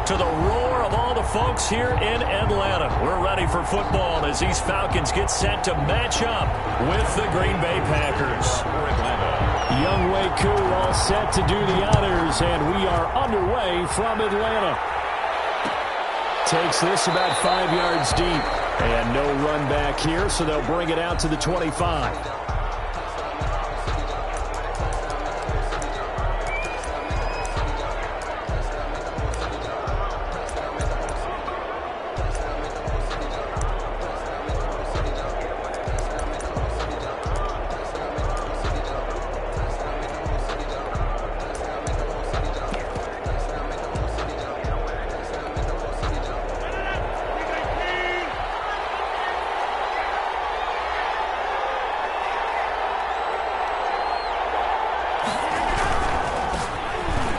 to the roar of all the folks here in Atlanta. We're ready for football as these Falcons get set to match up with the Green Bay Packers. Young Wei Koo all set to do the honors, and we are underway from Atlanta. Takes this about 5 yards deep, and no run back here, so they'll bring it out to the 25.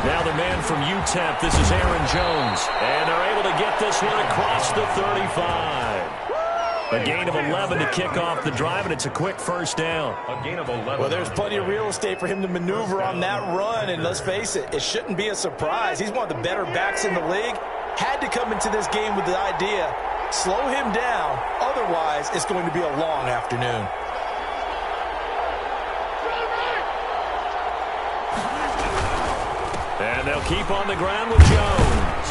Now the man from UTEP, this is Aaron Jones. And they're able to get this one across the 35. A gain of 11 to kick off the drive, and it's a quick first down. A gain of 11. Well, there's plenty of real estate for him to maneuver on that run, and let's face it, it shouldn't be a surprise. He's one of the better backs in the league. Had to come into this game with the idea, slow him down, otherwise it's going to be a long afternoon. And they'll keep on the ground with Jones.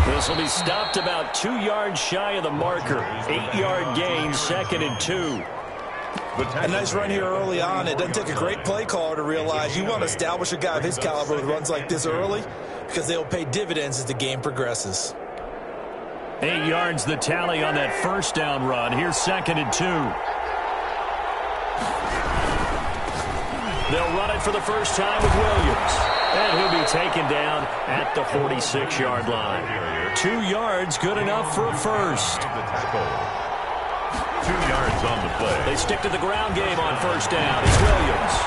This will be stopped about 2 yards shy of the marker. 8-yard gain, 2nd and 2. A nice run here early on. It doesn't take a great play caller to realize you want to establish a guy of his caliber with runs like this early because they'll pay dividends as the game progresses. 8 yards the tally on that first down run. Here's 2nd and 2. They'll run it for the first time with Williams. And he'll be taken down at the 46-yard line. 2 yards, good enough for a first. 2 yards on the play. They stick to the ground game on first down. It's Williams.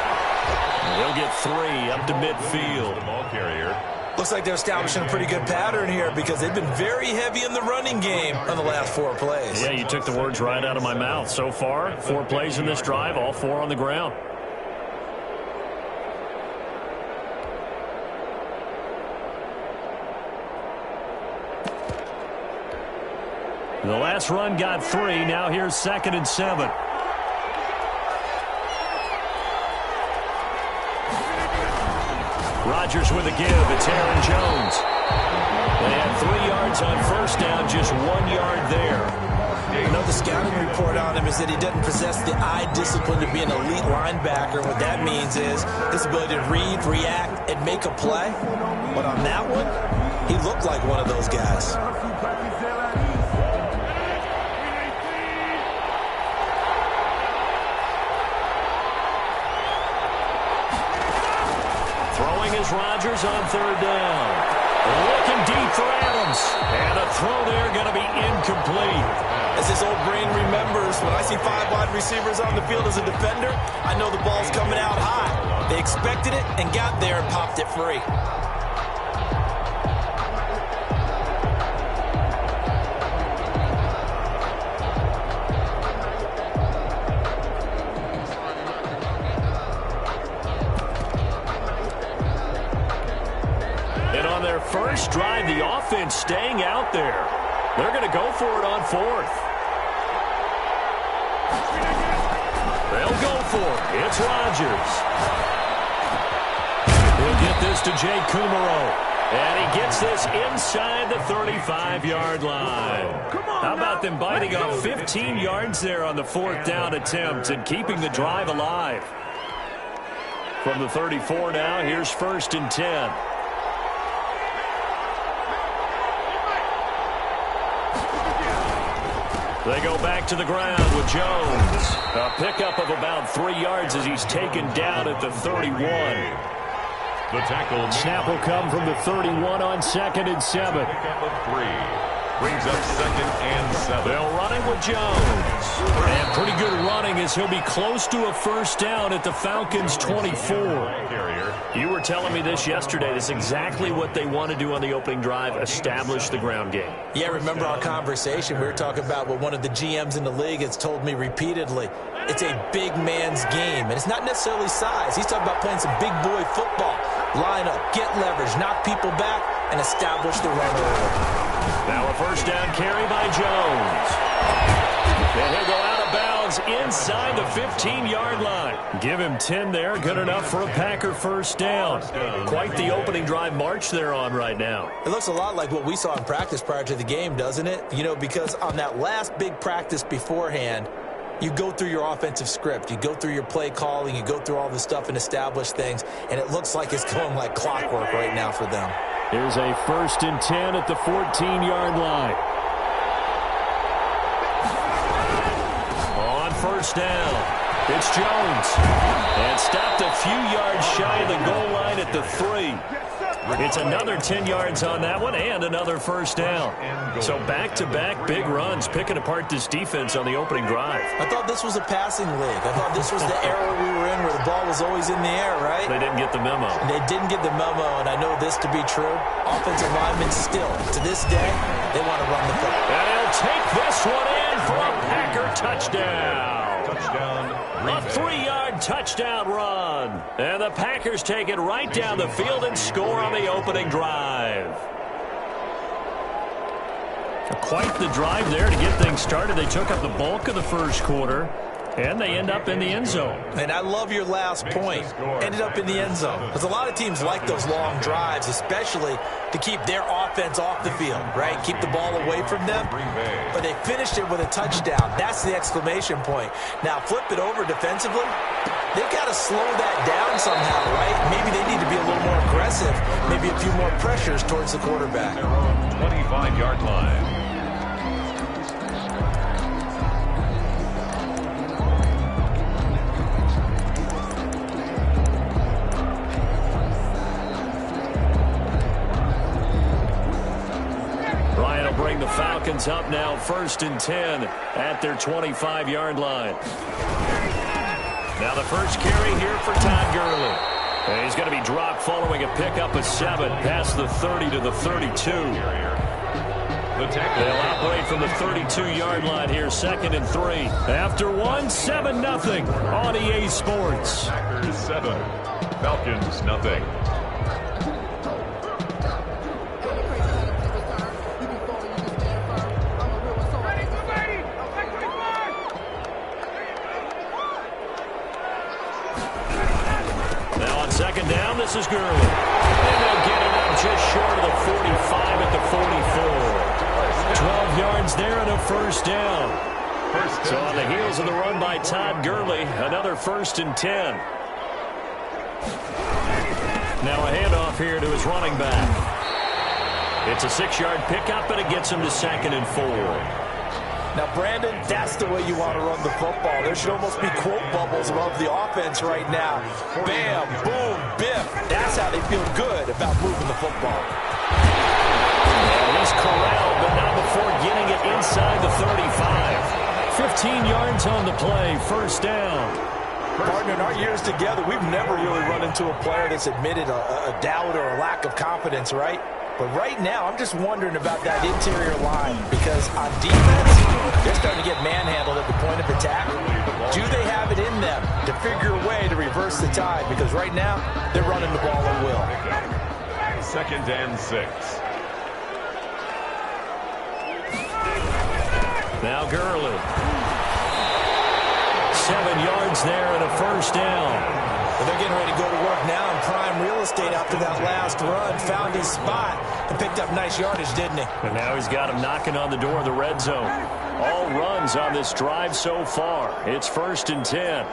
They'll get 3 up to midfield. The ball carrier. Looks like they're establishing a pretty good pattern here because they've been very heavy in the running game on the last 4 plays. Yeah, you took the words right out of my mouth. So far, 4 plays in this drive, all 4 on the ground. The last run got 3. Now here's 2nd and 7. Rodgers with a give. It's Aaron Jones. They had 3 yards on first down, just 1 yard there. Another scouting report on him is that he doesn't possess the eye discipline to be an elite linebacker. What that means is his ability to read, react, and make a play. But on that one, he looked like one of those guys. Throwing is Rodgers on 3rd down. Looking deep for Adams. And a throw there going to be incomplete. As his old brain remembers, when I see 5 wide receivers on the field as a defender, I know the ball's coming out high. They expected it and got there and popped it free. First drive, the offense staying out there. They're going to go for it on 4th. They'll go for it. It's Rodgers. He'll get this to Jay Kumaro. And he gets this inside the 35-yard line. How about them biting off 15 yards there on the 4th down attempt and keeping the drive alive? From the 34 now, here's 1st and 10. They go back to the ground with Jones. A pickup of about 3 yards as he's taken down at the 31. The tackle. Snap will come from the 31 on 2nd and 7. Pickup of 3. Brings up 2nd and 7. They'll run it with Jones. And pretty good running as he'll be close to a first down at the Falcons' 24. You were telling me this yesterday. This is exactly what they want to do on the opening drive, establish the ground game. Yeah, remember our conversation. We were talking about what one of the GMs in the league has told me repeatedly. It's a big man's game, and it's not necessarily size. He's talking about playing some big boy football. Line up, get leverage, knock people back, and establish the run early. Now a first down carry by Jones. And he'll go out of bounds inside the 15-yard line. Give him 10 there. Good enough for a Packer first down. Quite the opening drive march they're on right now. It looks a lot like what we saw in practice prior to the game, doesn't it? You know, because on that last big practice beforehand, you go through your offensive script. You go through your play calling. You go through all the stuff and establish things. And it looks like it's going like clockwork right now for them. Here's a 1st and 10 at the 14-yard line. On first down, it's Jones. And stopped a few yards shy of the goal line at the 3. It's another 10 yards on that one and another first down. So back-to-back big runs, picking apart this defense on the opening drive. I thought this was a passing league. I thought this was the era we were in where the ball was always in the air, right? They didn't get the memo. And they didn't get the memo, and I know this to be true. Offensive linemen still, to this day, they want to run the football. And he'll take this one in for a Packer touchdown. A 3-yard touchdown run. And the Packers take it right down the field and score on the opening drive. Quite the drive there to get things started. They took up the bulk of the first quarter, and they end up in the end zone. And I love your last point. Ended up in the end zone. Because a lot of teams like those long drives, especially to keep their offense off the field, right? Keep the ball away from them. But they finished it with a touchdown. That's the exclamation point. Now, flip it over defensively. They've got to slow that down somehow, right? Maybe they need to be a little more aggressive. Maybe a few more pressures towards the quarterback. 25-yard line. Bring the Falcons up now, 1st and 10 at their 25-yard line. Now the first carry here for Todd Gurley. And he's going to be dropped following a pickup of 7 past the 30 to the 32. They'll operate from the 32-yard line here, 2nd and 3. After 1, 7-0 on EA Sports. Packers 7, Falcons nothing. Second down, this is Gurley. And they'll get it up just short of the 45 at the 44. 12 yards there and a first down. So on the heels of the run by Todd Gurley, another 1st and 10. Now a handoff here to his running back. It's a 6-yard pickup, and it gets him to 2nd and 4. Now, Brandon, that's the way you want to run the football. There should almost be quote bubbles above the offense right now. Bam, boom, biff. That's how they feel good about moving the football. And he's corralled, but not before getting it inside the 35. 15 yards on the play, first down. Partner, in our years together, we've never really run into a player that's admitted a doubt or a lack of confidence, right? But right now, I'm just wondering about that interior line because on defense, they're starting to get manhandled at the point of attack. Do they have it in them to figure a way to reverse the tide? Because right now, they're running the ball at will. 2nd and 6. Now Gurley. 7 yards there and a first down. Well, they're getting ready to go to work now in prime real estate after that last run. Found his spot and picked up nice yardage, didn't he? And now he's got him knocking on the door of the red zone. All runs on this drive so far. It's 1st and 10.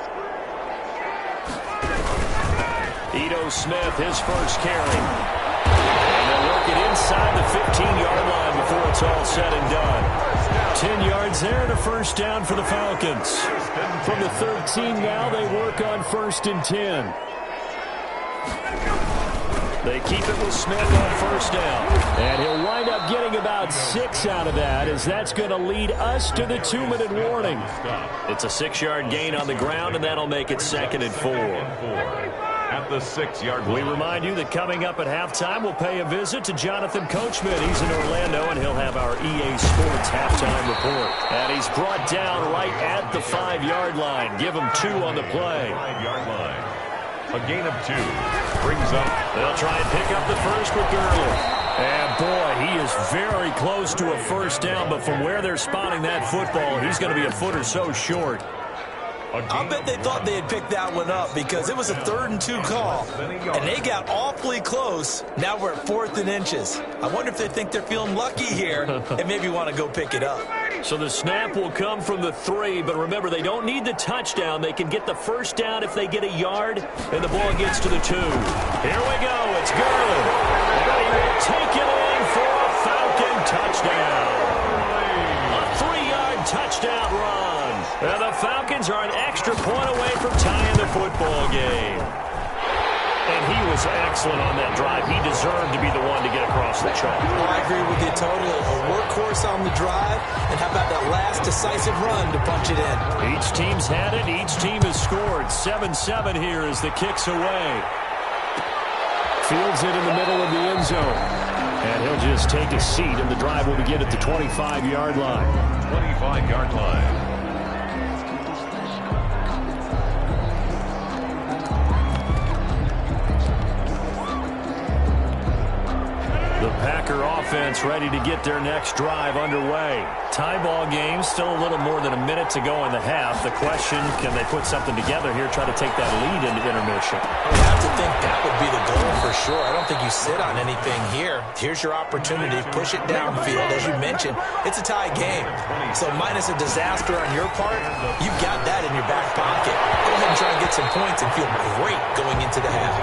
Ito Smith, his first carry. And they'll work it inside the 15-yard line before it's all said and done. 10 yards there and a first down for the Falcons. From the 13 now, they work on 1st and 10. They keep it with Smith on first down. And he'll wind up getting about 6 out of that, as that's going to lead us to the 2-minute warning. It's a 6-yard gain on the ground, and that'll make it 2nd and 4. At the 6-yard line. We remind you that coming up at halftime, we'll pay a visit to Jonathan Coachman. He's in Orlando, and he'll have our EA Sports halftime report. And he's brought down right at the 5-yard line. Give him 2 on the play. 5-yard line. A gain of 2 brings up. They'll try and pick up the first with Gurley. And, boy, he is very close to a first down, but from where they're spotting that football, he's going to be a foot or so short. I'll bet they thought they had picked that one up because it was a 3rd and 2 call, and they got awfully close. Now we're at 4th and inches. I wonder if they think they're feeling lucky here and maybe want to go pick it up. So the snap will come from the 3, but remember, they don't need the touchdown. They can get the first down if they get a yard, and the ball gets to the 2. Here we go. It's Gurley. And he will take it in for a Falcon touchdown. A 3-yard touchdown run. And the Falcons are an extra point away from tying the football game. And he was excellent on that drive. He deserved to be the one to get across the chalk. Well, I agree with you totally. A workhorse on the drive, and how about that last decisive run to punch it in? Each team's had it. Each team has scored. 7-7 here as the kick's away. Fields it in the middle of the end zone. And he'll just take a seat, and the drive will begin at the 25-yard line. 25-yard line. The Packer offense ready to get their next drive underway. Tie ball game, still a little more than a minute to go in the half. The question, can they put something together here, try to take that lead into intermission? You have to think that would be the goal for sure. I don't think you sit on anything here. Here's your opportunity. Push it downfield. As you mentioned, it's a tie game. So minus a disaster on your part, you've got that in your back pocket. Go ahead and try and get some points and feel great going into the half.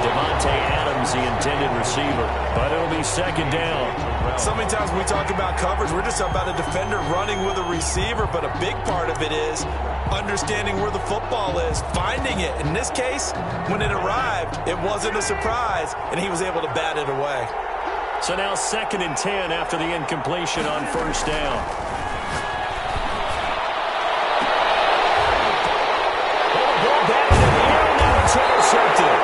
Devontae Adams, the intended receiver, but it'll be second down. So many times when we talk about coverage, we're just about a defender running with a receiver, but a big part of it is understanding where the football is, finding it. In this case, when it arrived, it wasn't a surprise, and he was able to bat it away. So now 2nd and 10 after the incompletion on first down. Oh, ball back in the air, now it's intercepted.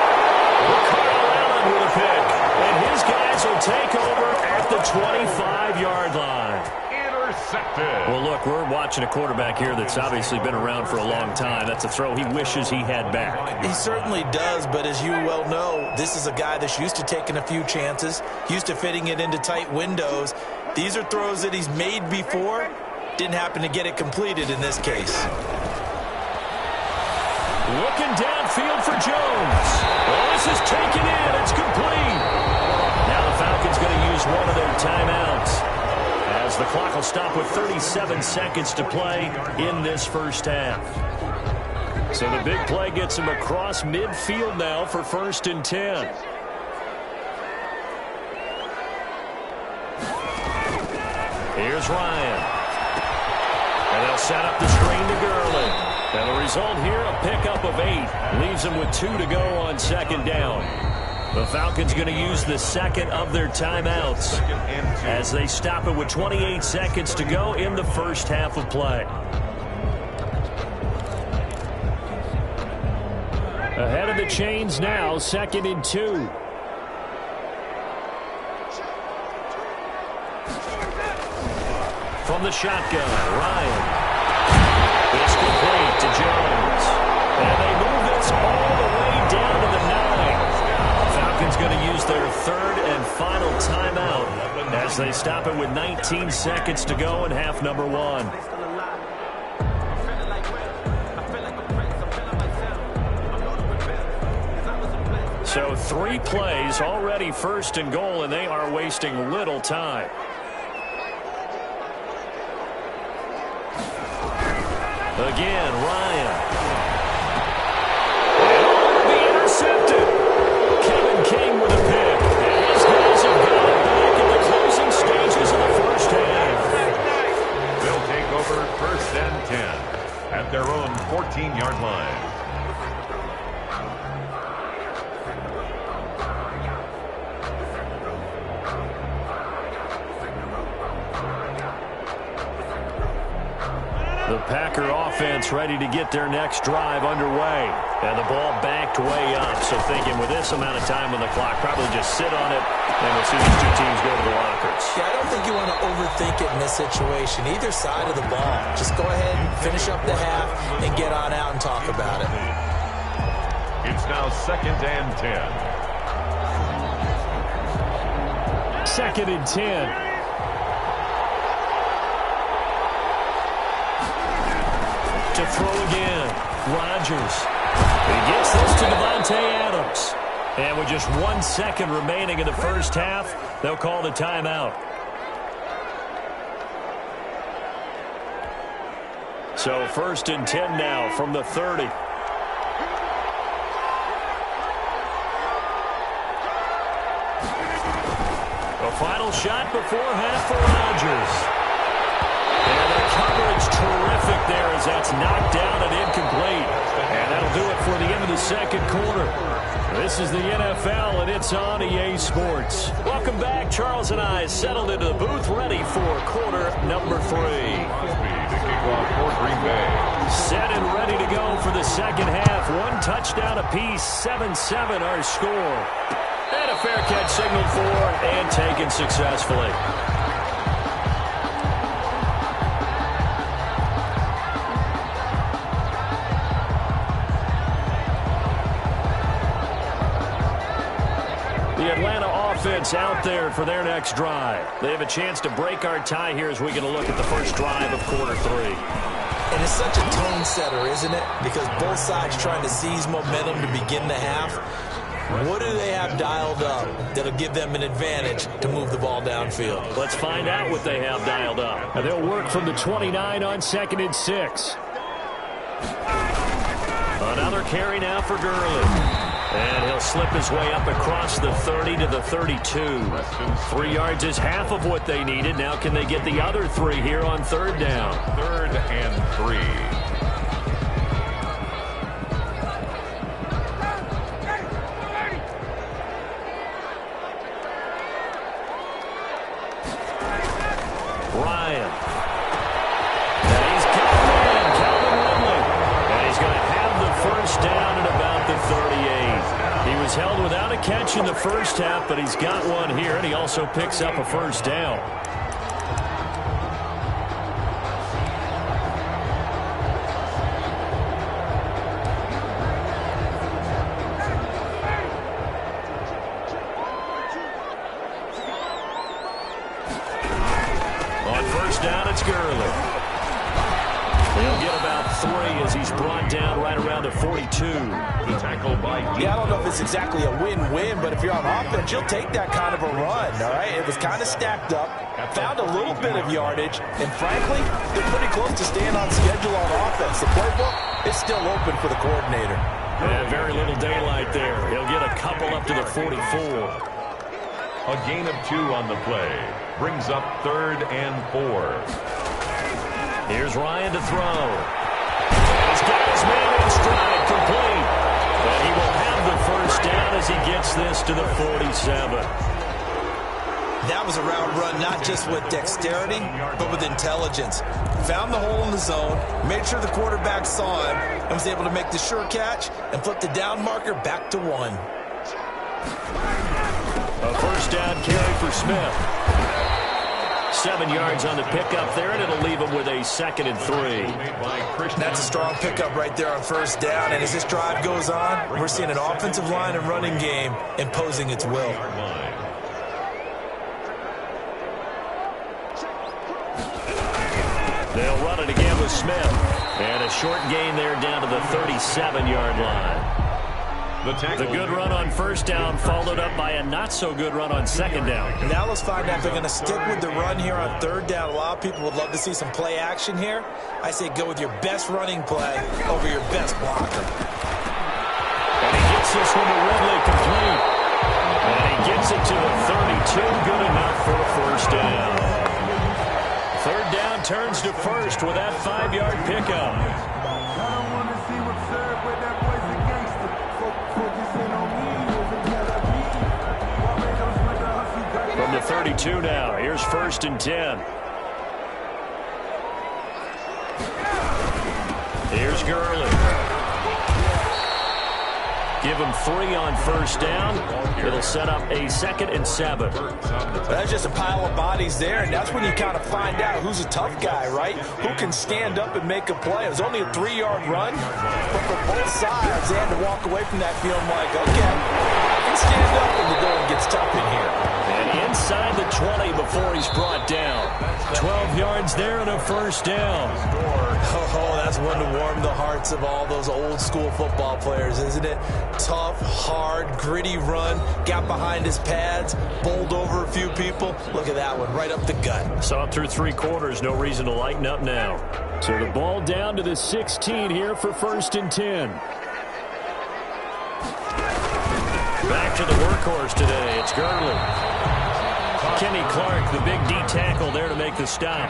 Ricardo Allen with a pick, and his guys will take over at the 25-yard line. Intercepted. Well, look, we're watching a quarterback here that's obviously been around for a long time. That's a throw he wishes he had back. He certainly does, but as you well know, this is a guy that's used to taking a few chances, used to fitting it into tight windows. These are throws that he's made before. Didn't happen to get it completed in this case. Looking downfield for Jones. Well, this is taken in. It's complete. Now the Falcons going to use one of their timeouts, as the clock will stop with 37 seconds to play in this first half. So the big play gets him across midfield now for 1st and 10. Here's Ryan. And they'll set up the screen to Gurley. And the result here, a pickup of 8. Leaves them with 2 to go on 2nd down. The Falcons going to use the second of their timeouts as they stop it with 28 seconds to go in the first half of play. Ahead of the chains now, 2nd and 2. From the shotgun, Ryan. It's complete to Jones. And they move this all the way down to the 9. Falcons going to use their 3rd and final timeout as they stop it with 19 seconds to go in half number 1. So 3 plays, already 1st and goal, and they are wasting little time. Again, Ryan. And will be intercepted. Kevin King with a pick. And his guys have got it back in the closing stages of the first half. They'll take over 1st and 10 at their own 14-yard line. The Packer offense ready to get their next drive underway. And the ball backed way up. So thinking with this amount of time on the clock, probably just sit on it, and we'll see these 2 teams go to the lockers. Yeah, I don't think you want to overthink it in this situation. Either side of the ball. Just go ahead and finish up the half and get on out and talk about it. It's now 2nd and 10. 2nd and 10. To throw again, Rodgers. He gets this to Devontae Adams. And with just 1 second remaining in the first half, they'll call the timeout. So 1st and 10 now from the 30. A final shot before half for Rodgers. And the coverage terrific there as that's knocked down and incomplete. And that'll do it for the end of the second quarter. This is the NFL, and it's on EA Sports. Welcome back. Charles and I settled into the booth, ready for quarter number 3. The kickoff for Green Bay. Set and ready to go for the second half. 1 touchdown apiece, 7-7 our score. And a fair catch signaled for and taken successfully. The Atlanta offense out there for their next drive. They have a chance to break our tie here as we get a look at the first drive of quarter 3. And it's such a tone setter, isn't it? Because both sides trying to seize momentum to begin the half. What do they have dialed up that'll give them an advantage to move the ball downfield? Let's find out what they have dialed up. And they'll work from the 29 on 2nd and 6. Another carry now for Gurley. And he'll slip his way up across the 30 to the 32. 3 yards is half of what they needed. Now can they get the other 3 here on 3rd down? 3rd and 3. Ryan. And he's got it. Calvin Ridley. And he's going to have the first down at about the 38. He was held without a catch in the first half, but he's got one here, and he also picks up a first down. On first down, it's Gurley. He'll get about 3 as he's brought down right around the 42. The tackle by Yeah, I don't know if it's exactly a win-win, but if you're on offense, you'll take that kind of a run, all right? It was kind of stacked up, found a little bit of yardage, and frankly, they're pretty close to staying on schedule on offense. The playbook is still open for the coordinator. And very little daylight there. He'll get a couple up to the 44. a gain of 2 on the play. Brings up 3rd and 4. Here's Ryan to throw. And he's got his man in stride, complete. And he will have the first down as he gets this to the 47. That was a route run, not just with dexterity, but with intelligence. Found the hole in the zone, made sure the quarterback saw him, and was able to make the sure catch and flip the down marker back to 1. A first down carry for Smith. 7 yards on the pickup there, and it'll leave him with a 2nd and 3. That's a strong pickup right there on first down, and as this drive goes on, we're seeing an offensive line and running game imposing its will. They'll run it again with Smith. And a short gain there down to the 37-yard line. The good run on first down followed up by a not-so-good run on second down. Now let's find out if they're going to stick with the run here on 3rd down. A lot of people would love to see some play action here. I say go with your best running play over your best blocker. And he gets this one to Ridley, complete. And he gets it to the 32, good enough for a first down. 3rd down turns to first with that 5-yard pickup. From the 32 now, here's 1st and 10. Here's Gurley. Give him 3 on first down. It'll set up a 2nd and 7. That's just a pile of bodies there, and that's when you kind of find out who's a tough guy, right? Who can stand up and make a play. It was only a 3-yard run, but for both sides, they had to walk away from that feeling like, okay, I can stand up when the going gets tough in here. And inside the 20 before he's brought down. 12 yards there and a first down. Oh, that's one to warm the hearts of all those old school football players, isn't it? Tough, hard, gritty run, got behind his pads, bowled over a few people. Look at that one, right up the gut. Saw it through 3 quarters, no reason to lighten up now. So the ball down to the 16 here for 1st and 10. Back to the workhorse today. It's Gurley. Kenny Clark, the big D tackle there to make the stop.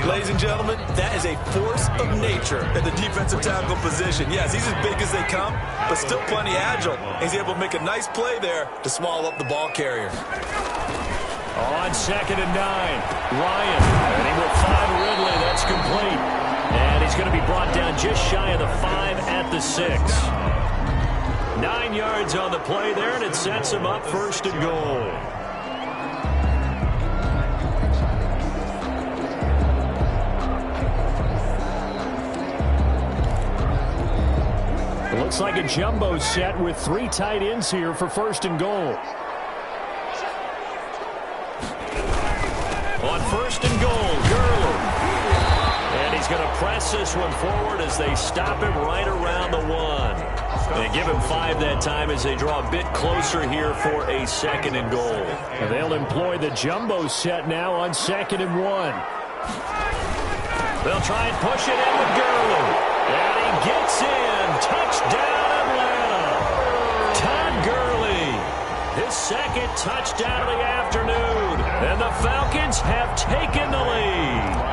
Ladies and gentlemen, that is a force of nature at the defensive tackle position. Yes, he's as big as they come, but still plenty agile. He's able to make a nice play there to swallow up the ball carrier. On 2nd and 9, Ryan. And he will find Ridley. That's complete. And he's going to be brought down just shy of the 5 at the 6. 9 yards on the play there, and it sets him up 1st and goal. It looks like a jumbo set with 3 tight ends here for 1st and goal. On 1st and goal, Gurley. And he's going to press this one forward as they stop him right around the 1. They give him 5 that time as they draw a bit closer here for a 2nd and goal. And they'll employ the jumbo set now on 2nd and 1. They'll try and push it in with Gurley. And he gets in. Touchdown, Atlanta. Todd Gurley. His 2nd touchdown of the afternoon. And the Falcons have taken the lead.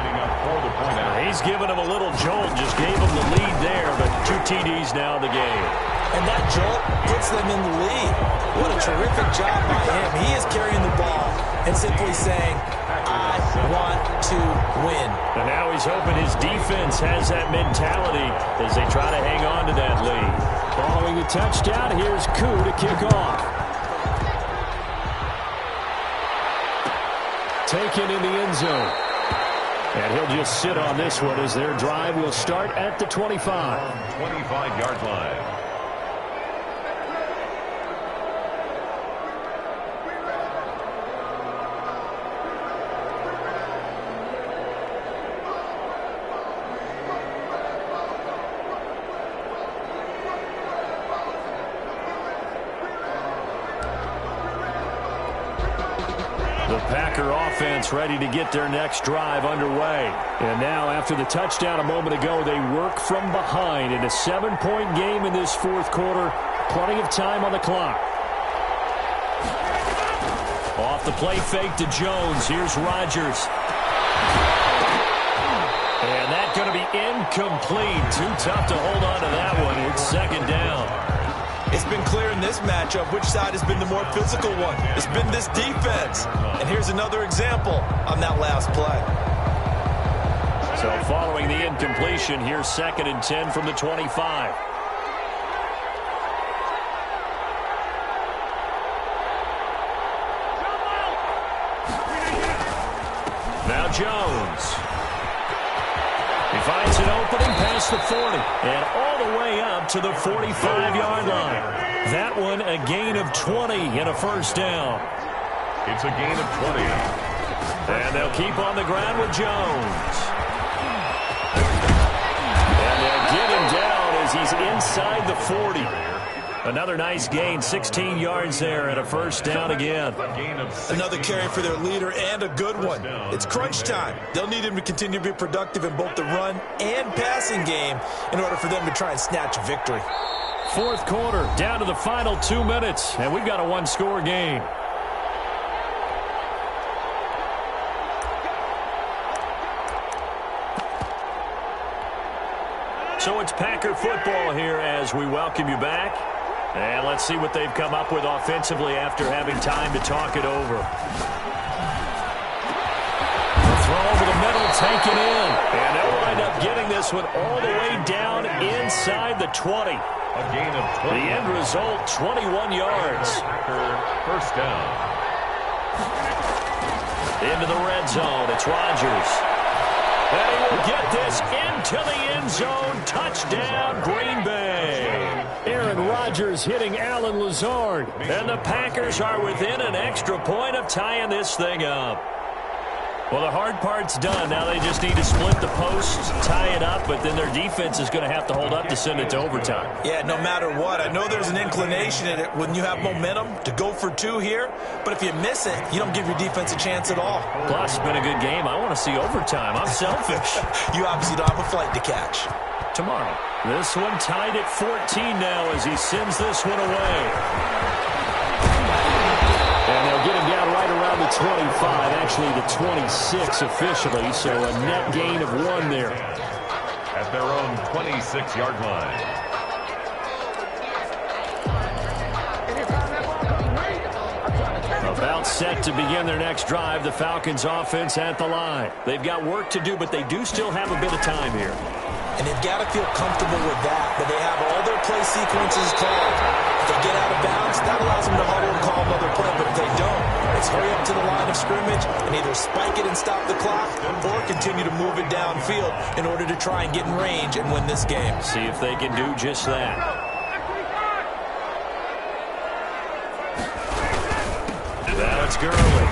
He's given him a little jolt, just gave him the lead there, but 2 TDs now in the game. And that jolt puts them in the lead. What a terrific job by him. He is carrying the ball and simply saying, I want to win. And now he's hoping his defense has that mentality as they try to hang on to that lead. Following the touchdown, here's Koo to kick off. Taken in the end zone. And he'll just sit on this one as their drive will start at the 25. 25-yard line. The Packer offense ready to get their next drive underway. And now, after the touchdown a moment ago, they work from behind in a 7-point game in this 4th quarter. Plenty of time on the clock. Off the play fake to Jones. Here's Rodgers. And that's going to be incomplete. Too tough to hold on to that one. It's 2nd down. It's been clear in this matchup which side has been the more physical one. It's been this defense. And here's another example on that last play. So following the incompletion, here's 2nd and 10 from the 25. Now Jones. He finds an opening past the 40 and all the way up to the 45-yard line. That one a gain of 20 and a first down. It's a gain of 20. And they'll keep on the ground with Jones. And they'll get him down as he's inside the 40. Another nice gain, 16 yards there and a first down again. Another carry for their leader and a good one. It's crunch time. They'll need him to continue to be productive in both the run and passing game in order for them to try and snatch a victory. 4th quarter, down to the final 2 minutes, and we've got a 1-score game. So it's Packer football here as we welcome you back. And let's see what they've come up with offensively after having time to talk it over. The throw over the middle, taken in. And they'll wind up getting this one all the way down inside the 20. A gain of 20. The end result, 21 yards. First down. Into the red zone, it's Rodgers. And he will get this into the end zone. Touchdown, Green Bay. Aaron Rodgers Chargers hitting Alan Lazard. And the Packers are within an extra point of tying this thing up. Well, the hard part's done. Now they just need to split the posts, tie it up, but then their defense is going to have to hold up to send it to overtime. Yeah, no matter what. I know there's an inclination in it when you have momentum to go for two here, but if you miss it, you don't give your defense a chance at all. Plus, it's been a good game. I want to see overtime. I'm selfish. You obviously don't have a flight to catch. Tomorrow. This one tied at 14 now as he sends this one away. And they'll get him down right around the 25, actually the 26 officially, so a net gain of 1 there. At their own 26-yard line. About set to begin their next drive, the Falcons offense at the line. They've got work to do, but they do still have a bit of time here. And they've got to feel comfortable with that, but they have all their play sequences called. If they get out of bounds, that allows them to huddle and call another play, but if they don't, it's hurry up to the line of scrimmage and either spike it and stop the clock or continue to move it downfield in order to try and get in range and win this game. See if they can do just that. Now it's Gurley.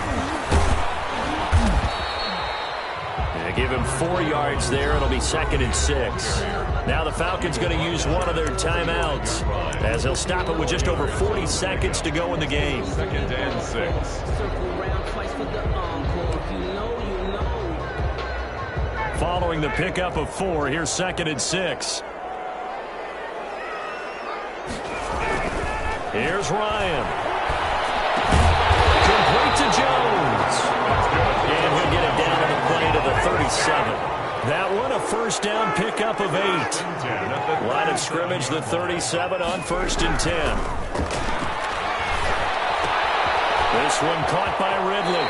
Give him 4 yards there. It'll be 2nd and 6. Now the Falcons going to use one of their timeouts as they'll stop it with just over 40 seconds to go in the game. 2nd and 6. Following the pickup of 4, here's 2nd and 6. Here's Ryan. Complete to Jones. And he'll get it down to the play to the 37. That one a first down pickup of 8. Line of scrimmage, the 37 on 1st and 10. This one caught by Ridley.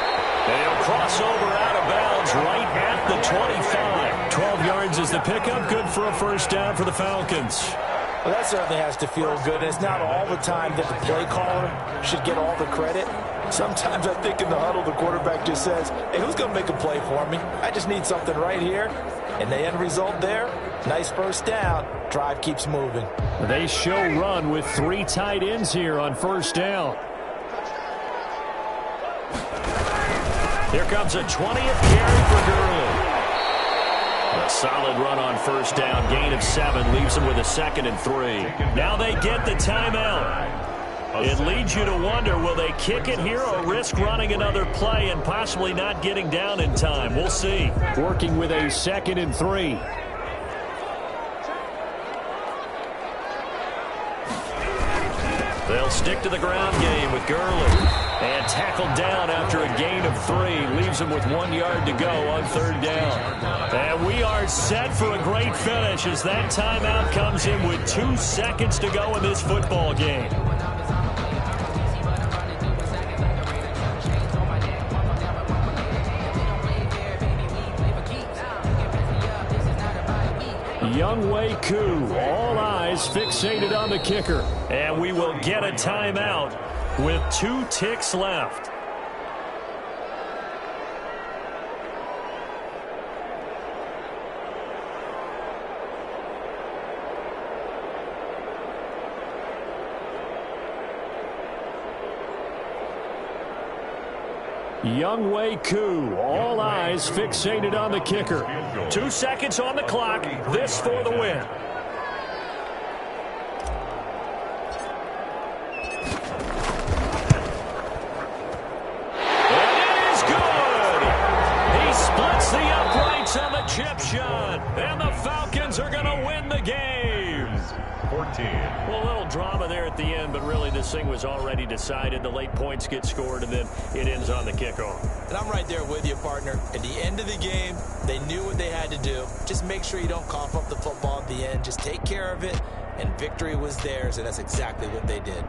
They'll cross over out of bounds right at the 25. 12 yards is the pickup. Good for a first down for the Falcons. Well, that certainly has to feel good. And it's not all the time that the play caller should get all the credit. Sometimes I think in the huddle, the quarterback just says, hey, who's going to make a play for me? I just need something right here. And the end result there, nice first down. Drive keeps moving. They show run with 3 tight ends here on first down. Here comes a 20th carry for Gurley. A solid run on first down. Gain of 7 leaves them with a 2nd and 3. Now they get the timeout. It leads you to wonder, will they kick it here or risk running another play and possibly not getting down in time? We'll see. Working with a 2nd and 3. They'll stick to the ground game with Gurley. And tackled down after a gain of 3. Leaves him with 1 yard to go on 3rd down. And we are set for a great finish as that timeout comes in with 2 seconds to go in this football game. Younghoe Koo, all eyes fixated on the kicker. And we will get a timeout with 2 ticks left. Younghoe Koo, all eyes fixated on the kicker. 2 seconds on the clock. This for the win. And it is good. He splits the uprights on the chip shot. And the Falcons are going to win the game. 14. Well, a little drama there at the end, but really this thing was already decided. The late points get scored, and then it ends on the kickoff. And I'm right there with you, partner. At the end of the game, they knew what they had to do. Just make sure you don't cough up the football at the end. Just take care of it, and victory was theirs, and that's exactly what they did.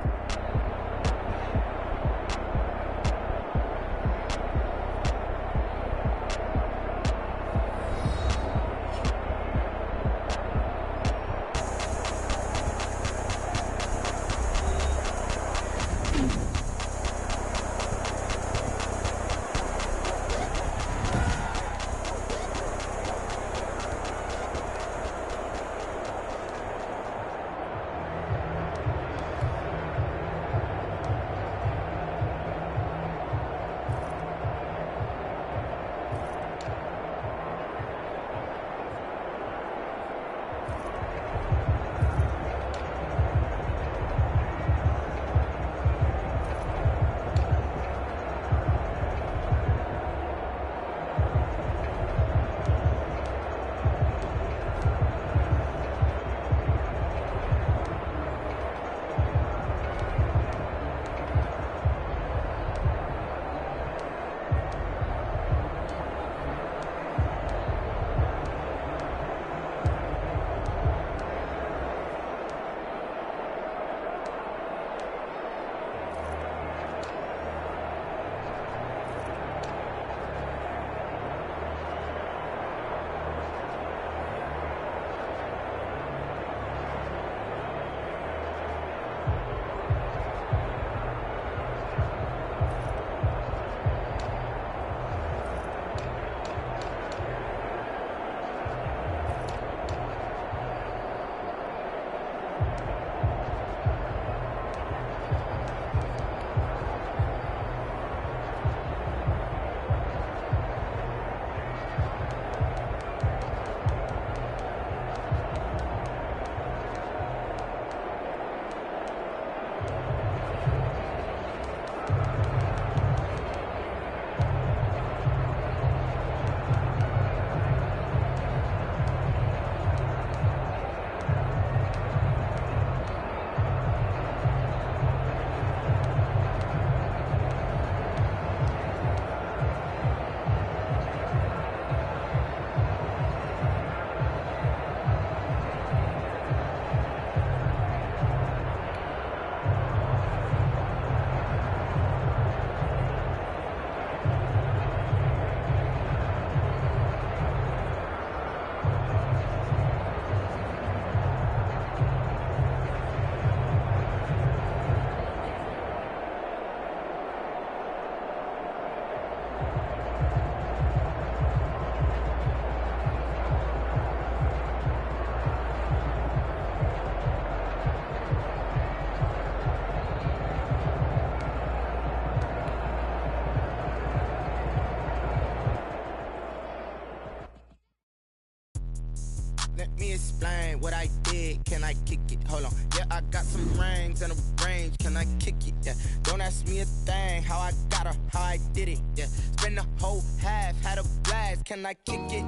Let me explain what I did. Can I kick it? Hold on. Yeah, I got some rings and a range. Can I kick it? Yeah. Don't ask me a thing. How I got her, how I did it. Yeah. Spend the whole half, had a blast. Can I kick it?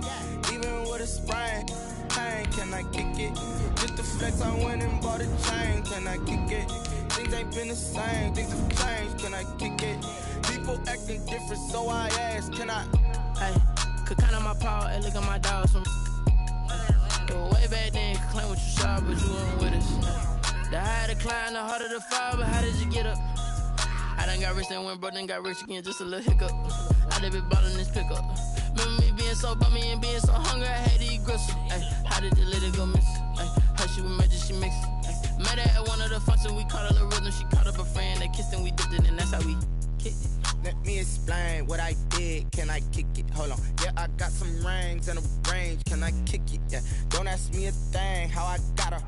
Even with a sprain. Pain, can I kick it? Just the flex, I went and bought a chain. Can I kick it? Things ain't been the same. Things have changed. Can I kick it? People acting different, so I ask. Can I? Hey, could count on my power and look at my dogs from. Way back then, you could claim what you saw, but you weren't with us. The higher the climb, the harder the fall, but how did you get up? I done got rich, then went broke, then got rich again, just a little hiccup. I done been ballin' this pickup. Remember me being so bummy and being so hungry, I had to eat gristle. Ay, how did the lady go miss? Ay, how she was magic, she mixed. Met her at one of the functions, we caught a little rhythm, she caught up a friend, they kissed and we dipped it, and that's how we kicked it. Let me explain what I did. Can I kick it? Hold on. Yeah, I got some rings and a range. Can I kick it? Yeah. Don't ask me a thing. How I got her.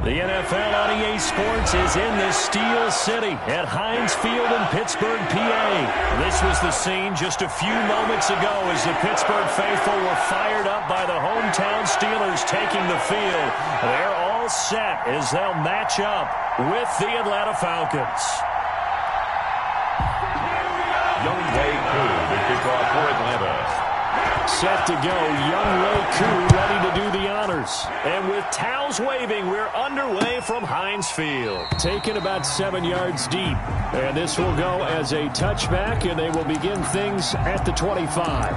The NFL on EA Sports is in the Steel City at Heinz Field in Pittsburgh, PA. This was the scene just a few moments ago as the Pittsburgh faithful were fired up by the hometown Steelers taking the field. They're all set as they'll match up with the Atlanta Falcons. Younghoe Koo, the kickoff for Atlanta. Set to go, Younghoe Koo ready to do the honors. And with towels waving, we're underway from Heinz Field. Taken about 7 yards deep. And this will go as a touchback, and they will begin things at the 25.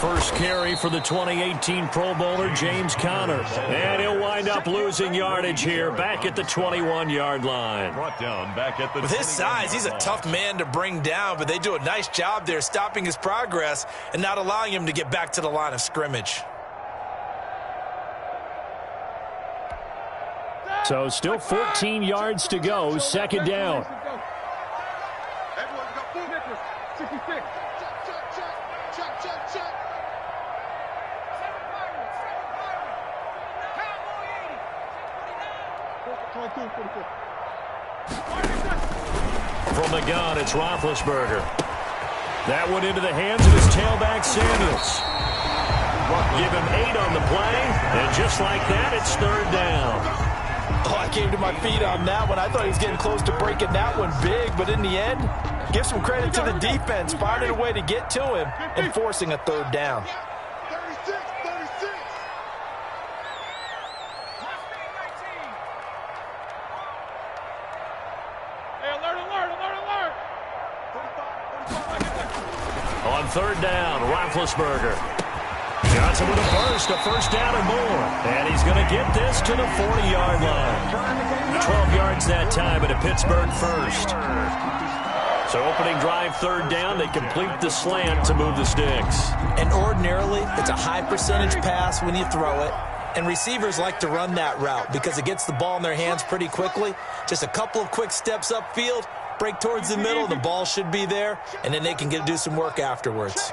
First carry for the 2018 Pro Bowler, James Conner. And he'll wind up losing yardage here back at the 21-yard line. Brought down back at the With his size, he's a tough man to bring down, but they do a nice job there stopping his progress and not allowing him to get back to the line of scrimmage. So still 14 yards to go, second down. Everyone's got 4 nickels. 66. Check. From the gun, it's Roethlisberger. That one into the hands of his tailback, Samuels. Give him 8 on the play, and just like that, it's third down. Oh, I came to my feet on that one. I thought he was getting close to breaking that one big, but in the end, give some credit to the defense, finding a way to get to him and forcing a third down. 36. Hey, alert. 45. On third down, Roethlisberger. Johnson with a burst, a first down and more. And he's going to get this to the 40-yard line. 12 yards that time at a Pittsburgh first. So opening drive, third down, they complete the slant to move the sticks. And ordinarily, it's a high percentage pass when you throw it. And receivers like to run that route because it gets the ball in their hands pretty quickly. Just a couple of quick steps upfield, break towards the middle, the ball should be there, and then they can do some work afterwards.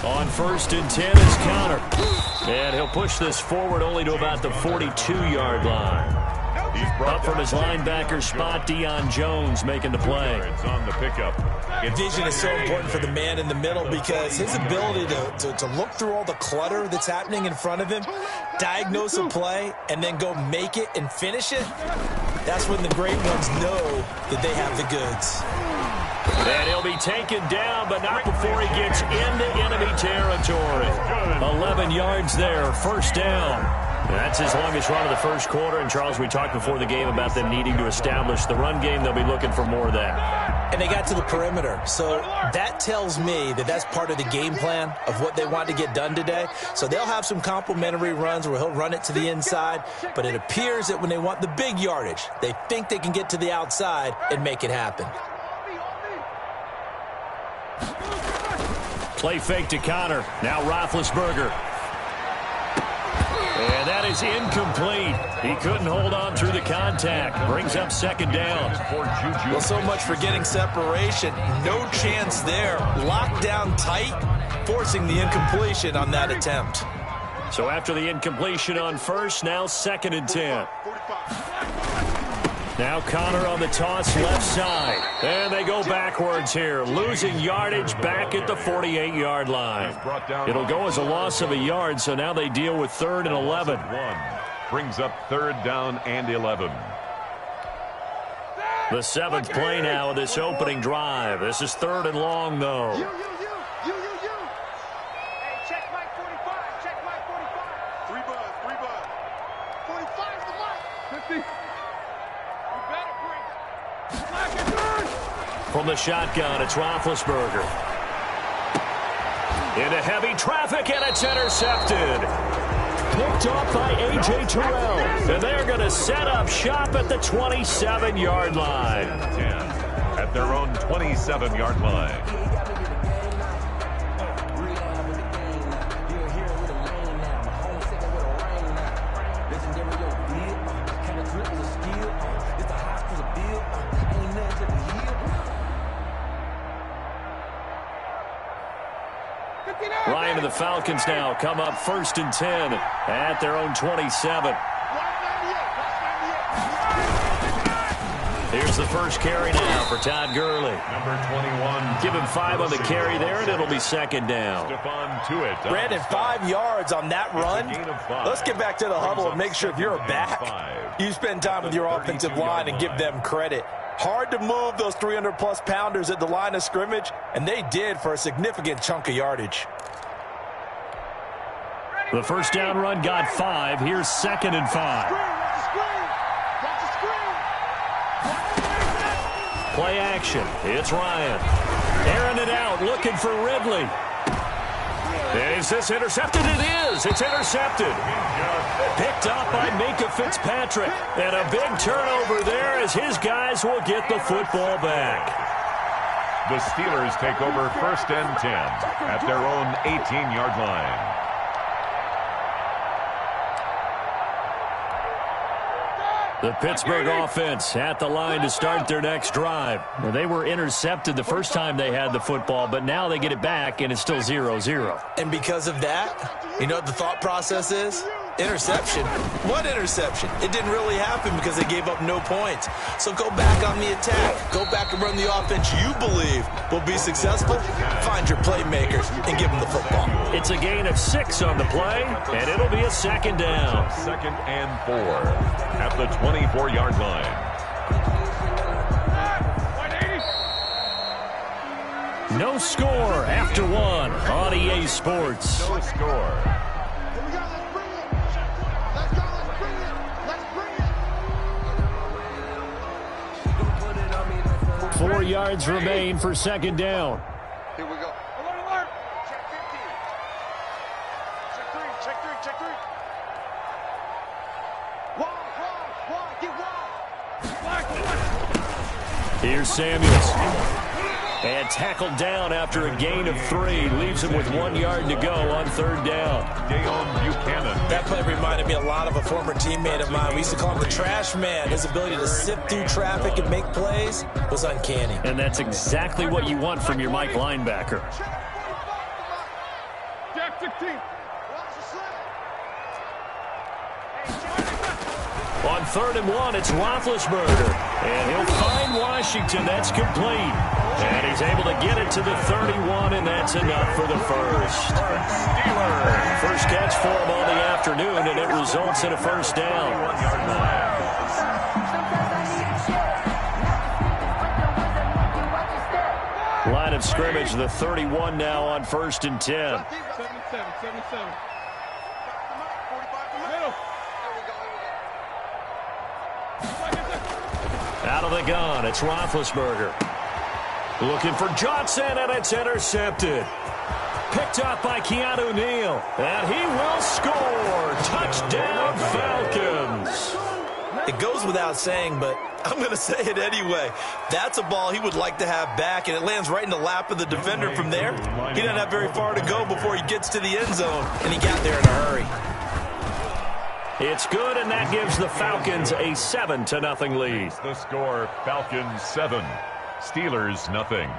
On first and 10 is Conner. And he'll push this forward only to about the 42-yard line. Up from his linebacker spot, Deion Jones making the play. It's on the pickup. Vision is so important for the man in the middle because his ability to look through all the clutter that's happening in front of him, diagnose a play, and then go make it and finish it, that's when the great ones know that they have the goods. And he'll be taken down, but not before he gets into enemy territory. 11 yards there, first down. That's his longest run of the first quarter. And, Charles, we talked before the game about them needing to establish the run game. They'll be looking for more of that. And they got to the perimeter. So that tells me that that's part of the game plan of what they want to get done today. So they'll have some complementary runs where he'll run it to the inside. But it appears that when they want the big yardage, they think they can get to the outside and make it happen. Play fake to Connor. Now Roethlisberger. And that is incomplete. He couldn't hold on through the contact. Brings up second down. Well, so much for getting separation. No chance there. Locked down tight, forcing the incompletion on that attempt. So after the incompletion on first, now 2nd and 10. Now Connor on the toss left side. And they go backwards here, losing yardage back at the 48-yard line. It'll go as a loss of a yard, so now they deal with 3rd and 11. Brings up 3rd down and 11. The 7th play now of this opening drive. This is 3rd and long, though. Hey, check Mike 45. Check Mike 45. 3 buzz. 45 the mic. 50. From the shotgun, it's Roethlisberger. Into heavy traffic, and it's intercepted. Picked off by A.J. Terrell. And they're going to set up shop at the 27-yard line. 10 at their own 27-yard line. Ryan and the Falcons now come up 1st and 10 at their own 27. Here's the first carry now for Todd Gurley. Number 21. Give him 5 on the carry there, and it'll be 2nd down. Brandon, 5 yards on that run. Let's get back to the huddle and make sure if you're a back, you spend time with your offensive line and give them credit. Hard to move those 300-plus pounders at the line of scrimmage, and they did for a significant chunk of yardage. The first down run got 5. Here's 2nd and 5. Play action. It's Ryan. Airing it out, looking for Ridley. Is this intercepted? It is. It's intercepted. Picked up by Minka Fitzpatrick. And a big turnover there as his guys will get the football back. The Steelers take over 1st and 10 at their own 18-yard line. The Pittsburgh offense at the line to start their next drive. Now, they were intercepted the first time they had the football, but now they get it back, and it's still 0-0. And because of that, you know what the thought process is? Interception. What interception? It didn't really happen because they gave up no points. So go back on the attack. Go back and run the offense you believe will be successful. Find your playmakers and give them the football. It's a gain of 6 on the play, and it'll be a 2nd down. 2nd and 4 at the 24-yard line. No score after 1 on EA Sports. No score. 4 yards remain for 2nd down. Here we go. Alert, alert. Check 15. Check 3, check 3, check 3. Wide, get wide. Here's Samuels. And tackled down after a gain of 3. Leaves him with 1 yard to go on 3rd down. Deion Buchanan. That play reminded me a lot of a former teammate of mine. We used to call him the trash man. His ability to sift through traffic and make plays was uncanny. And that's exactly what you want from your Mike linebacker. Jack 16. On 3rd and 1, it's Roethlisberger. And he'll find Washington. That's complete. And he's able to get it to the 31, and that's enough for the first. First catch for him on the afternoon, and it results in a 1st down. Line of scrimmage, the 31 now on 1st and 10. 77. Out of the gun, it's Roethlisberger. Looking for Johnson, and it's intercepted. Picked up by Keanu Neal, and he will score. Touchdown, Falcons. It goes without saying, but I'm going to say it anyway. That's a ball he would like to have back, and it lands right in the lap of the defender from there. He doesn't have very far to go before he gets to the end zone, and he got there in a hurry. It's good, and that gives the Falcons a 7-0 lead. The score, Falcons 7, Steelers nothing.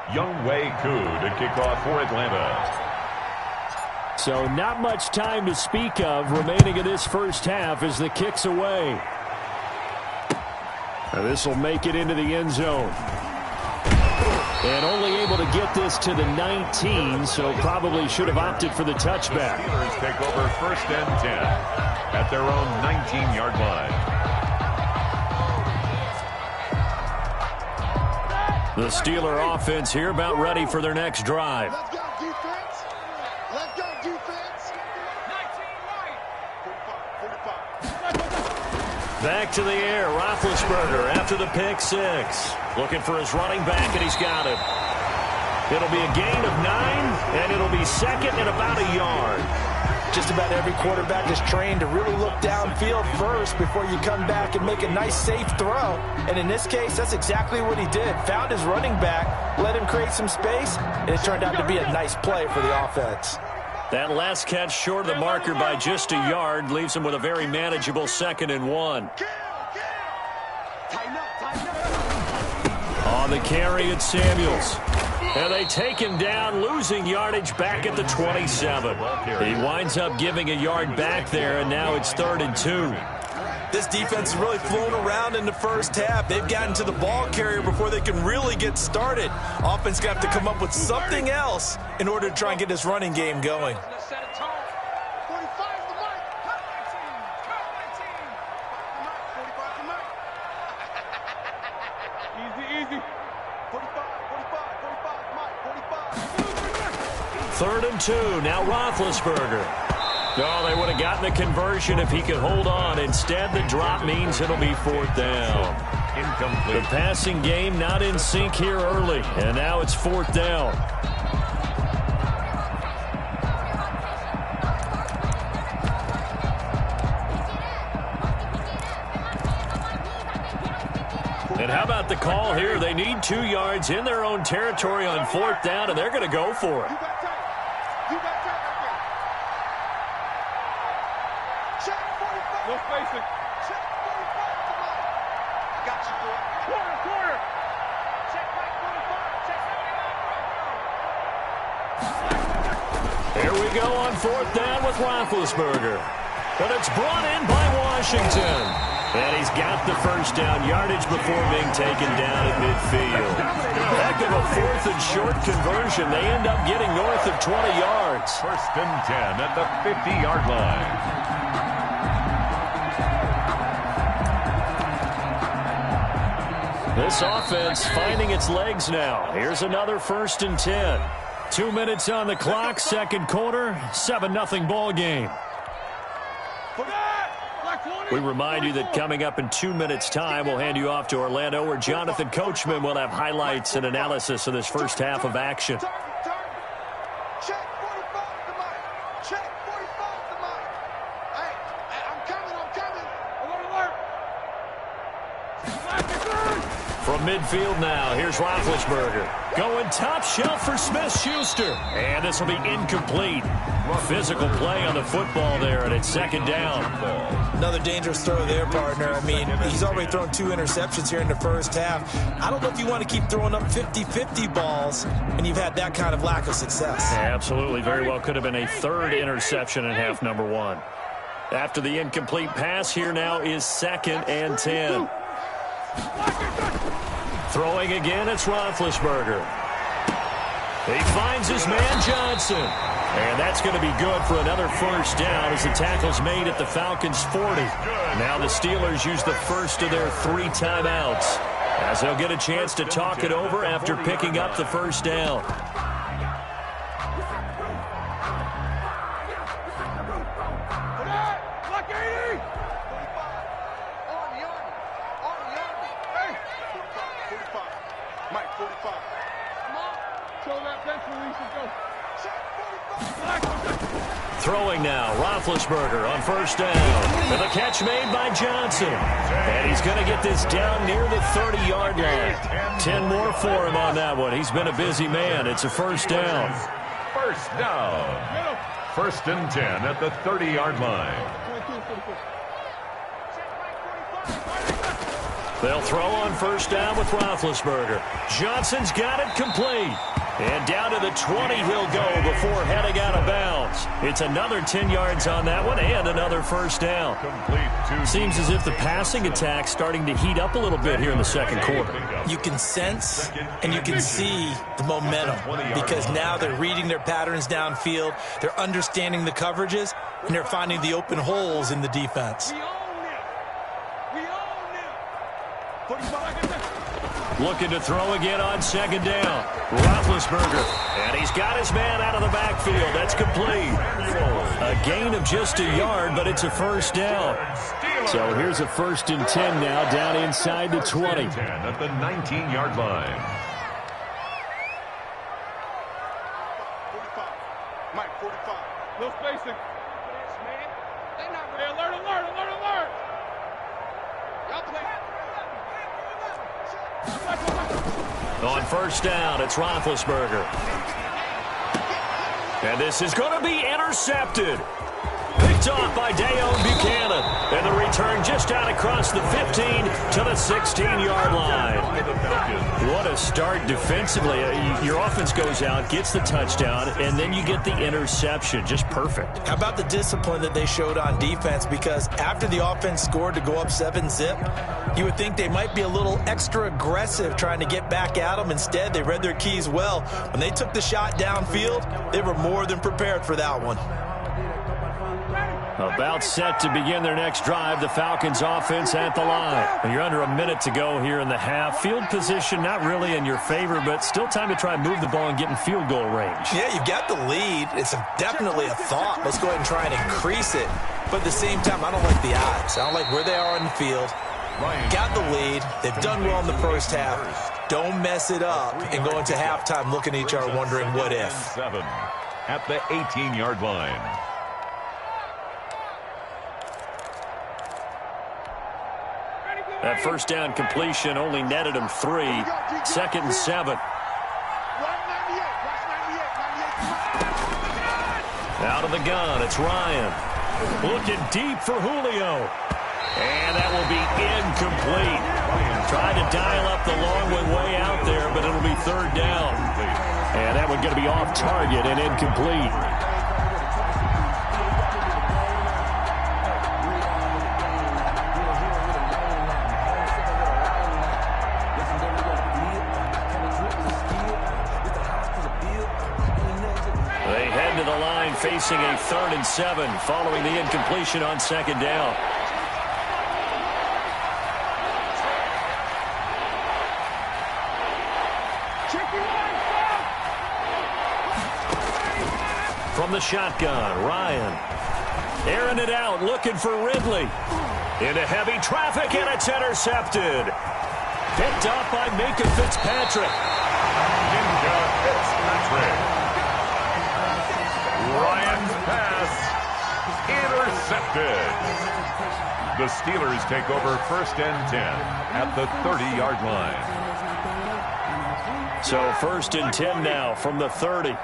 Younghoe Koo to kick off for Atlanta. So not much time to speak of remaining in this first half as the kick's away. This will make it into the end zone. And only able to get this to the 19, so probably should have opted for the touchback. The Steelers take over 1st and 10 at their own 19-yard line. The Steeler offense here about ready for their next drive. Let's go, defense. Let's go, defense. 19 right. 45. Back to the air, Roethlisberger after the pick six. Looking for his running back, and he's got him. It'll be a gain of 9, and it'll be second and about a yard. Just about every quarterback is trained to really look downfield first before you come back and make a nice, safe throw. And in this case, that's exactly what he did. Found his running back, let him create some space, and it turned out to be a nice play for the offense. That last catch short of the marker by just a yard leaves him with a very manageable 2nd and 1. On the carry, it's Samuels. And they take him down, losing yardage back at the 27. He winds up giving a yard back there, and now it's 3rd and 2. This defense has really flown around in the first half. They've gotten to the ball carrier before they can really get started. Offense got to come up with something else in order to try and get this running game going. Easy. 45. 3rd and 2, now Roethlisberger. Oh, they would have gotten the conversion if he could hold on. Instead, the drop means it'll be 4th down. Incomplete. The passing game not in sync here early, and now it's 4th down. And how about the call here? They need 2 yards in their own territory on 4th down, and they're going to go for it. No spacing. Check 45 tonight. I got you, boy. Quarter. Check back 45. Check 79. Here we go on 4th down with Roethlisberger. But it's brought in by Washington. And he's got the 1st down yardage before being taken down at midfield. Heck of a 4th and short conversion. They end up getting north of 20 yards. 1st and 10 at the 50-yard line. This offense finding its legs now. Here's another 1st and 10. 2 minutes on the clock, 2nd quarter, 7-0 ball game. We remind you that coming up in 2 minutes' time, we'll hand you off to Orlando, where Jonathan Coachman will have highlights and analysis of this first half of action. Check 45 tonight. Check 45 tonight. Hey, I'm coming. Alert. From midfield now, here's Roethlisberger. Going top shelf for Smith-Schuster. And this will be incomplete. Physical play on the football there, and it's 2nd down. Another dangerous throw there, partner. I mean, he's already thrown 2 interceptions here in the first half. I don't know if you want to keep throwing up 50-50 balls when you've had that kind of lack of success. Absolutely. Very well could have been a 3rd interception in half number 1. After the incomplete pass, here now is 2nd and 10. Throwing again, it's Roethlisberger. He finds his man Johnson. And that's going to be good for another 1st down as the tackle's made at the Falcons' 40. Now the Steelers use the first of their 3 timeouts as they'll get a chance to talk it over after picking up the 1st down. Mike, throwing now. Roethlisberger on first down. And the catch made by Johnson. And he's going to get this down near the 30-yard line. 10 more for him on that one. He's been a busy man. It's a first down. First down. First and 10 at the 30-yard line. They'll throw on first down with Roethlisberger. Johnson's got it complete. And down to the 20 he'll go before heading out of bounds. It's another 10 yards on that one and another first down. Seems as if the passing attack's starting to heat up a little bit here in the second quarter. You can sense and you can see the momentum because now they're reading their patterns downfield, they're understanding the coverages, and they're finding the open holes in the defense. Looking to throw again on second down. Roethlisberger. And he's got his man out of the backfield. That's complete. A gain of just a yard, but it's a first down. So here's a first and 10 now down inside the 20. At the 19-yard line. 45. Mike, 45. No spacing. Man. They not ready. Alert. Y'all play. On first down, it's Roethlisberger. And this is going to be intercepted. Picked off by Dayon Buchanan. And the return just out across the 15 to the 16-yard line. What a start defensively. Your offense goes out, gets the touchdown, and then you get the interception. Just perfect. How about the discipline that they showed on defense? Because after the offense scored to go up 7-zip, you would think they might be a little extra aggressive trying to get back at them. Instead, they read their keys well. When they took the shot downfield, they were more than prepared for that one. About set to begin their next drive, the Falcons offense at the line. And you're under a minute to go here in the half. Field position not really in your favor, but still time to try and move the ball and get in field goal range. Yeah, you've got the lead. It's definitely a thought. Let's go ahead and try and increase it. But at the same time, I don't like the odds. I don't like where they are on the field. Got the lead. They've done well in the first half. Don't mess it up and go into halftime looking at each other wondering what if. 7 at the 18-yard line. That first down completion only netted him 3. Second and 7. Out of the gun, it's Ryan. Looking deep for Julio. And that will be incomplete. Tried to dial up the long one way out there, but it'll be third down. And that one's going to be off target and incomplete. Facing a 3rd and 7 following the incompletion on second down. From the shotgun, Ryan. Airing it out, looking for Ridley. Into heavy traffic, and it's intercepted. Picked off by Minka Fitzpatrick. Ryan's pass intercepted. The Steelers take over first and 10 at the 30-yard line. So first and 10 now from the 30.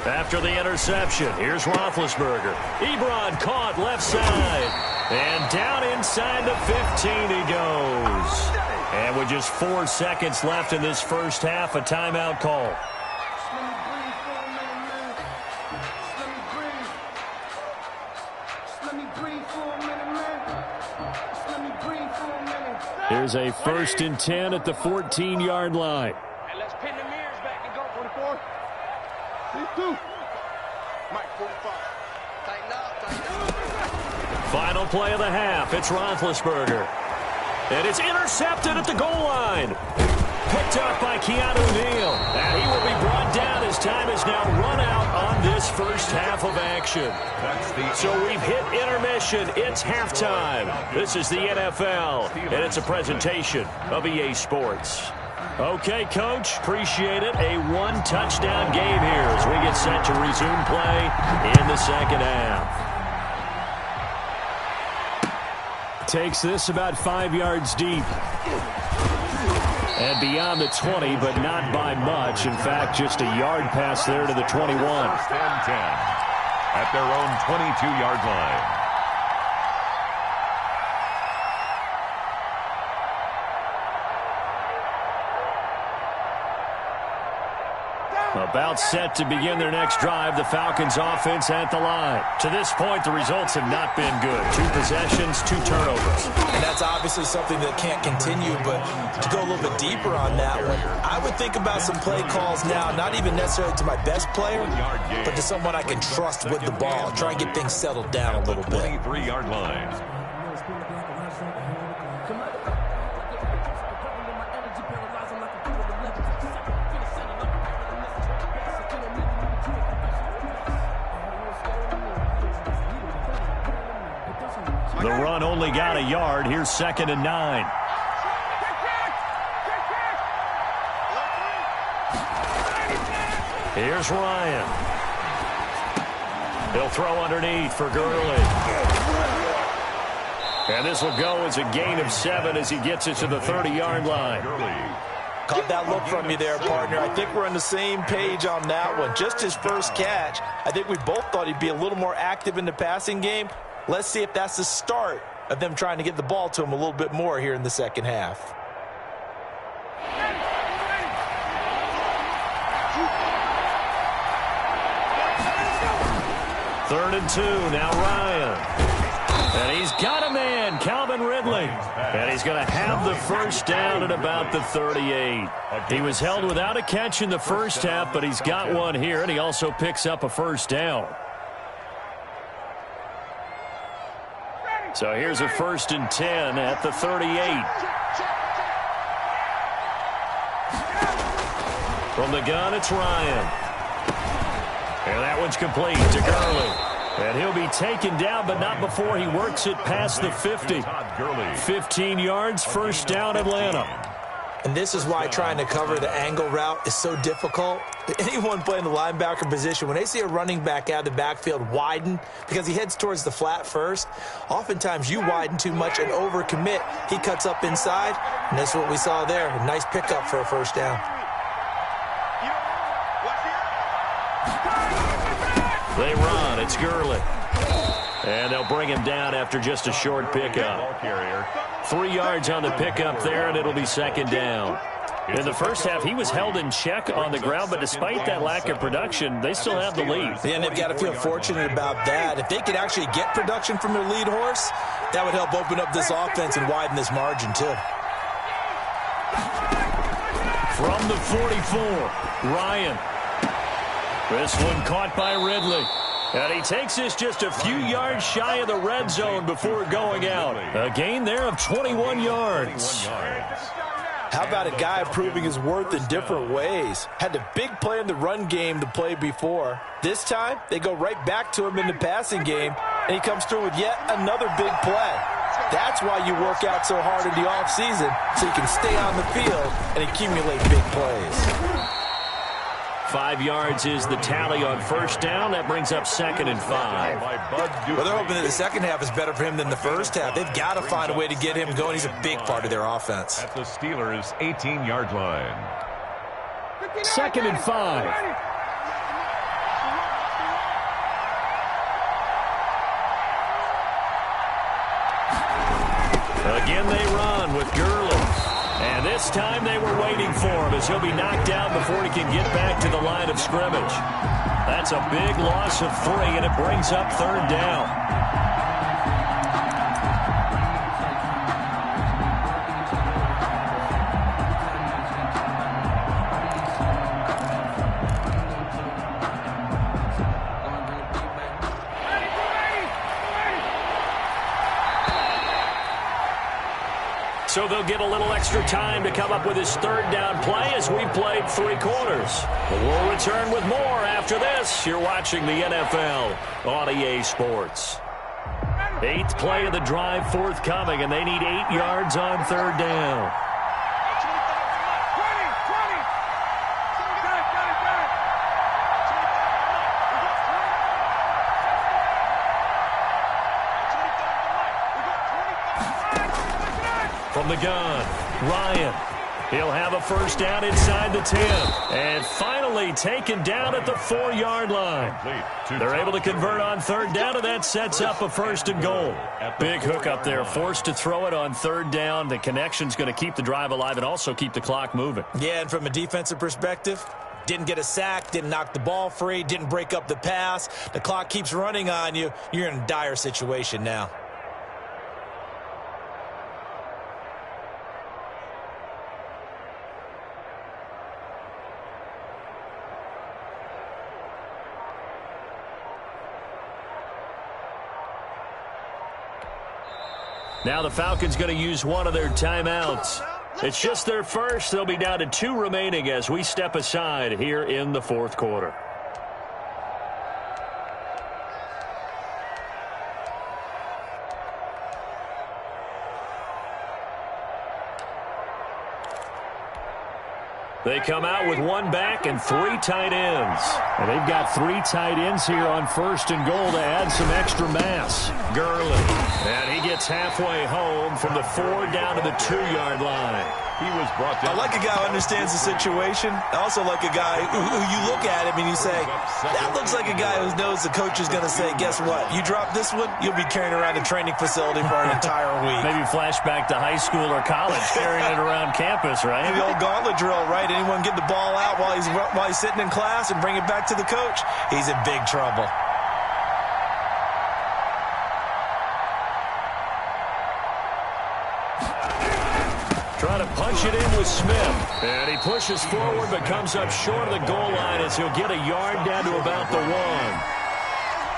After the interception, here's Roethlisberger. Ebron caught left side. And down inside the 15 he goes. And with just 4 seconds left in this first half, a timeout call. Here's a first and 10 at the 14-yard line. Hey, let's pin the mirrors back and go 44. These two. Mike, 45. Tighten up. Final play of the half. It's Roethlisberger. And it's intercepted at the goal line. Picked up by Keanu Neal. And he will be brought down as time is now run out on this first half of action. So we've hit intermission. It's halftime. This is the NFL, and it's a presentation of EA Sports. Okay, Coach, appreciate it. A one-touchdown game here as we get set to resume play in the second half. Takes this about 5 yards deep. And beyond the 20, but not by much. In fact, just a yard pass there to the 21. First and 10 at their own 22-yard line. About set to begin their next drive, the Falcons offense at the line. To this point, the results have not been good. 2 possessions, 2 turnovers. And that's obviously something that can't continue, but to go a little bit deeper on that one, I would think about some play calls now, not even necessarily to my best player, but to someone I can trust with the ball. Try and get things settled down a little bit. 23-yard line. The run only got a yard. Here's 2nd and 9. Here's Ryan. He'll throw underneath for Gurley. And this will go as a gain of 7 as he gets it to the 30-yard line. Caught that look from you there, partner. I think we're on the same page on that one. Just his first catch. I think we both thought he'd be a little more active in the passing game. Let's see if that's the start of them trying to get the ball to him a little bit more here in the second half. Third and 2, now Ryan. And he's got a man, Calvin Ridley. And he's going to have the first down at about the 38. He was held without a catch in the first half, but he's got one here, and he also picks up a first down. So here's a 1st and 10 at the 38. From the gun, it's Ryan. And that one's complete to Gurley. And he'll be taken down, but not before he works it past the 50. 15 yards, first down, Atlanta. And this is why trying to cover the angle route is so difficult. Anyone playing the linebacker position, when they see a running back out of the backfield widen because he heads towards the flat first, oftentimes you widen too much and overcommit. He cuts up inside, and that's what we saw there. A nice pickup for a first down. They run. It's Gurley. And they'll bring him down after just a short pickup. 3 yards on the pickup there, and it'll be 2nd down. In the first half, he was held in check on the ground, but despite that lack of production, they still have the lead. Yeah, and they've got to feel fortunate about that. If they could actually get production from their lead horse, that would help open up this offense and widen this margin, too. From the 44, Ryan. This one caught by Ridley. And he takes this just a few yards shy of the red zone before going out. A gain there of 21 yards. How about a guy proving his worth in different ways? Had a big play in the run game to play before. This time, they go right back to him in the passing game, and he comes through with yet another big play. That's why you work out so hard in the offseason, so you can stay on the field and accumulate big plays. 5 yards is the tally on first down. That brings up 2nd and 5. Well, they're hoping that the second half is better for him than the first half. They've got to find a way to get him going. He's a big part of their offense. At the Steelers' 18-yard line. 2nd and 5. Again, they run with Gurley. And this time they were waiting for him as he'll be knocked down before he can get back to the line of scrimmage. That's a big loss of 3, and it brings up 3rd down. So they'll get a little extra time to come up with his third down play as we played 3 quarters. But we'll return with more after this. You're watching the NFL on EA Sports. 8th play of the drive forthcoming, and they need 8 yards on third down. From the gun, Ryan. He'll have a first down inside the 10. And finally taken down at the 4-yard line. They're able to convert on third down, and that sets up a 1st and goal. Big hook up there, forced to throw it on third down. The connection's going to keep the drive alive and also keep the clock moving. Yeah, and from a defensive perspective, didn't get a sack, didn't knock the ball free, didn't break up the pass. The clock keeps running on you. You're in a dire situation now. Now the Falcons going to use one of their timeouts. It's just their first. They'll be down to 2 remaining as we step aside here in the 4th quarter. They come out with 1 back and 3 tight ends. And they've got 3 tight ends here on 1st and goal to add some extra mass. Gurley. And he gets halfway home from the 4 down to the 2-yard line. He was brought down. I like a guy who understands the situation. I also like a guy who you look at him and you say, that looks like a guy who knows the coach is going to say, guess what? You drop this one, you'll be carrying around a training facility for an entire week. Maybe flashback to high school or college, carrying it around campus, right? The old gauntlet drill, right? Anyone get the ball out while he's sitting in class and bring it back to the coach? He's in big trouble. Trying to punch it in with Smith. And he pushes forward but comes up short of the goal line as he'll get a yard down to about the 1.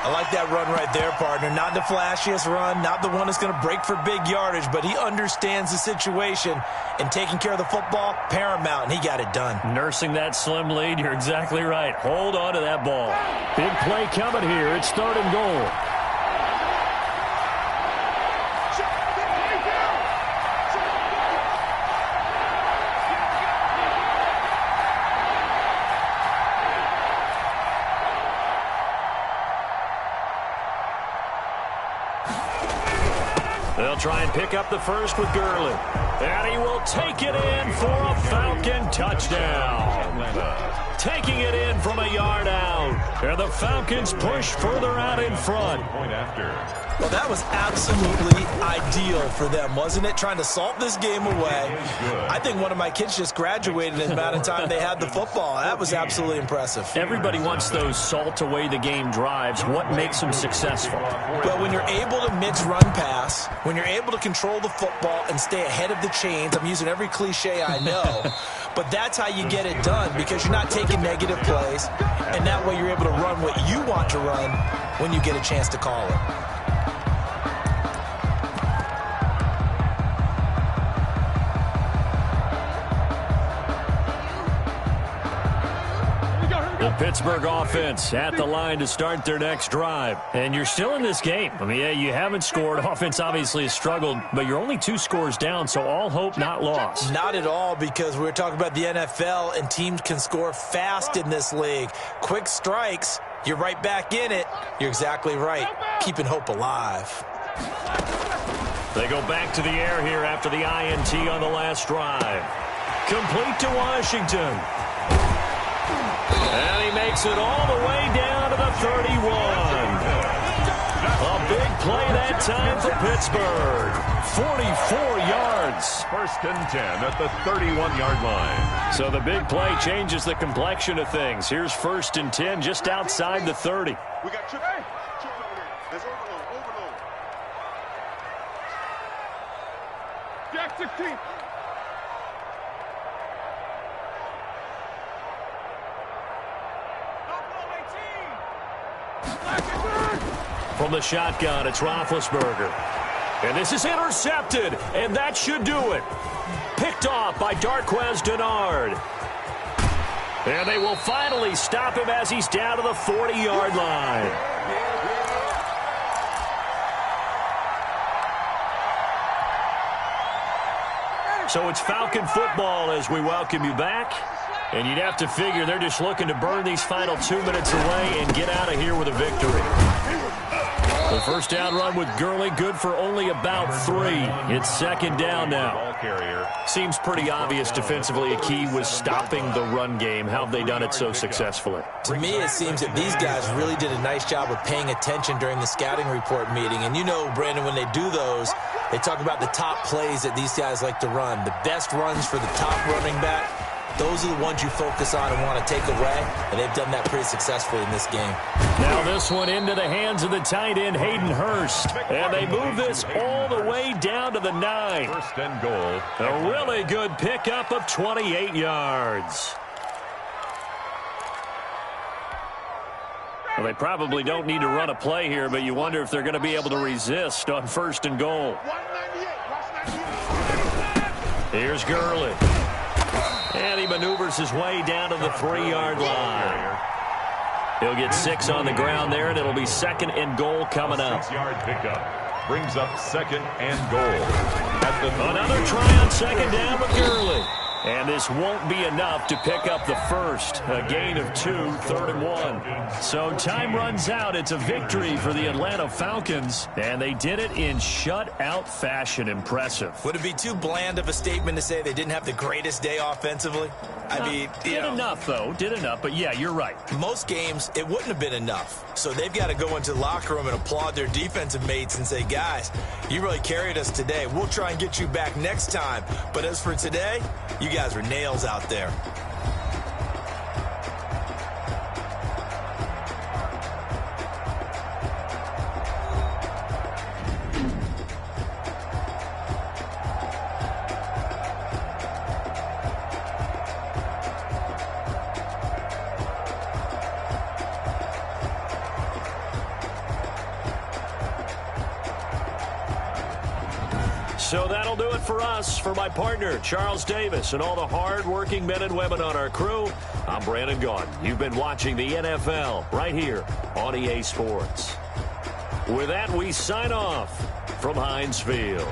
I like that run right there, partner. Not the flashiest run, not the one that's going to break for big yardage, but he understands the situation, and taking care of the football, paramount, and he got it done. Nursing that slim lead, you're exactly right. Hold on to that ball. Big play coming here. It's 3rd and goal. They'll try and pick up the first with Gurley. And he will take it in for a Falcon touchdown. Taking it in from a yard out. And the Falcons push further out in front. Well, that was absolutely ideal for them, wasn't it? Trying to salt this game away. I think one of my kids just graduated in the amount of time they had the football. That was absolutely impressive. Everybody wants those salt away the game drives. What makes them successful? Well, when you're able to mix run pass, when you're able to control the football and stay ahead of the chains, I'm using every cliche I know, but that's how you get it done, because you're not taking negative plays, and that way you're able to run what you want to run when you get a chance to call it. The Pittsburgh offense at the line to start their next drive. And you're still in this game. I mean, yeah, you haven't scored. Offense obviously has struggled, but you're only 2 scores down, so all hope not lost. Not at all, because we're talking about the NFL, and teams can score fast in this league. Quick strikes, you're right back in it. You're exactly right. Keeping hope alive. They go back to the air here after the INT on the last drive. Complete to Washington. And he makes it all the way down to the 31. A big play that time for Pittsburgh. 44 yards. 1st and 10 at the 31-yard line. So the big play changes the complexion of things. Here's 1st and 10 just outside the 30. We got triple over there. There's overload. Jack 16. From the shotgun, it's Roethlisberger. And this is intercepted, and that should do it. Picked off by Darquez Denard. And they will finally stop him as he's down to the 40-yard line. So it's Falcon football as we welcome you back. And you'd have to figure they're just looking to burn these final 2 minutes away and get out of here with a victory. The first down run with Gurley, good for only about 3. It's second down now. Seems pretty obvious defensively a key was stopping the run game. How have they done it so successfully? To me, it seems that these guys really did a nice job of paying attention during the scouting report meeting. And you know, Brandon, when they do those, they talk about the top plays that these guys like to run. The best runs for the top running back. Those are the ones you focus on and want to take away, and they've done that pretty successfully in this game. Now this one into the hands of the tight end, Hayden Hurst. And they move this all the way down to the 9. First and goal. A really good pickup of 28 yards. Well, they probably don't need to run a play here, but you wonder if they're going to be able to resist on first and goal. Here's Gurley. And he maneuvers his way down to the 3-yard line. He'll get 6 on the ground there, and it'll be second and goal coming up. 6-yard pickup brings up second and goal. Another try on second down with Gurley. And this won't be enough to pick up the first. A gain of 2, 3rd and 1. So time runs out. It's a victory for the Atlanta Falcons. And they did it in shutout fashion. Impressive. Would it be too bland of a statement to say they didn't have the greatest day offensively? I mean, did enough, though. Did enough. But, yeah, you're right. Most games, it wouldn't have been enough. So they've got to go into the locker room and applaud their defensive mates and say, guys, you really carried us today. We'll try and get you back next time. But as for today, you guys were nails out there. So that'll do it for us. For my partner, Charles Davis, and all the hard-working men and women on our crew, I'm Brandon Gaudin. You've been watching the NFL right here on EA Sports. With that, we sign off from Heinz Field.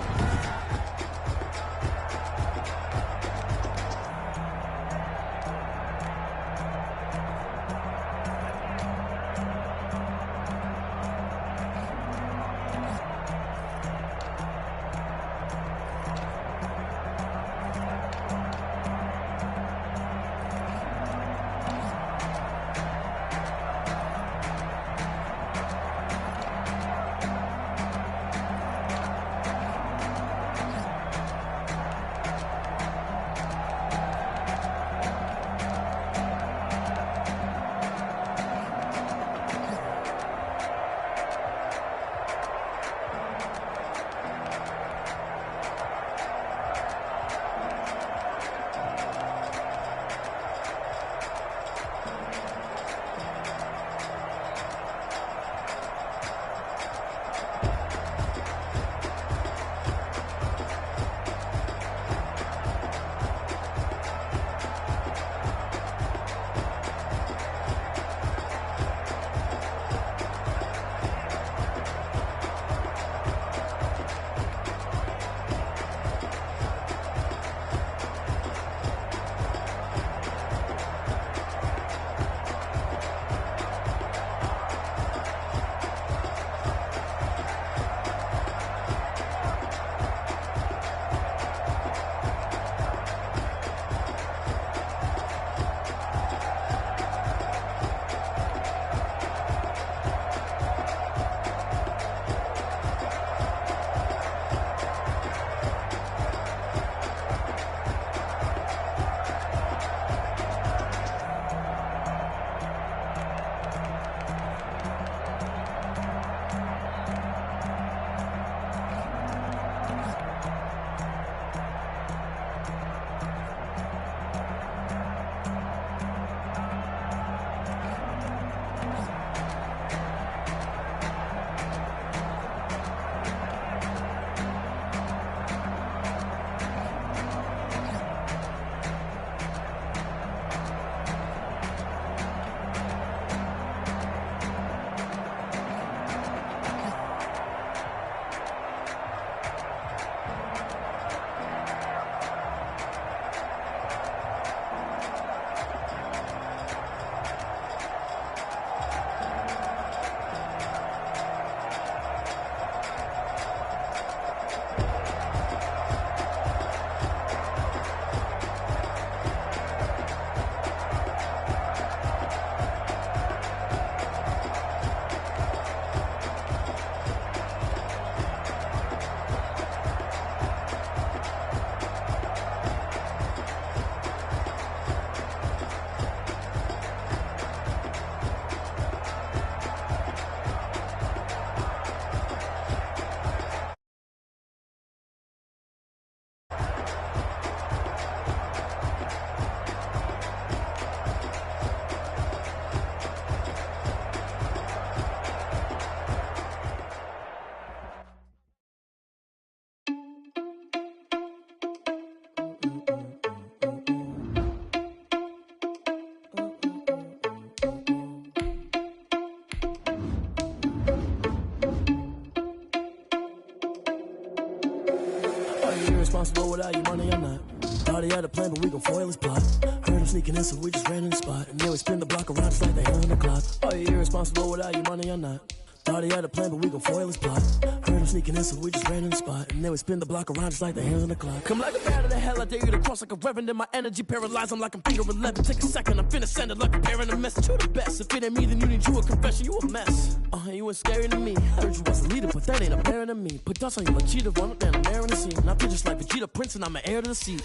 irresponsible without your money or not. Thought he had a plan, but we gon' foil his plot. Heard him sneaking in, so we just ran in the spot. And then we spin the block around just like the hand on the clock. Are you irresponsible without your money or not? Thought he had a plan, but we gon' foil his plot. Heard him sneaking in, so we just ran in the spot. And then we spin the block around just like the hands on the clock. Come like a bat of the hell, I dare you to cross like a reverend. In my energy paralyzed, I'm like I'm finger 11. Take a second, I'm finna send it like a parent a message. You the best, if it ain't me, then you need you a confession. You a mess, you ain't scary to me. Heard you was a leader, but that ain't apparent to me. Put dust on you like cheetah, run up down the air in the scene. And I feel just like Vegeta Prince, and I'm an heir to the seat.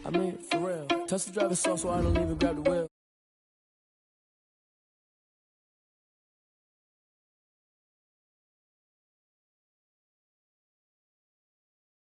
I mean, for real, touch the driver's sauce so I don't even grab the wheel.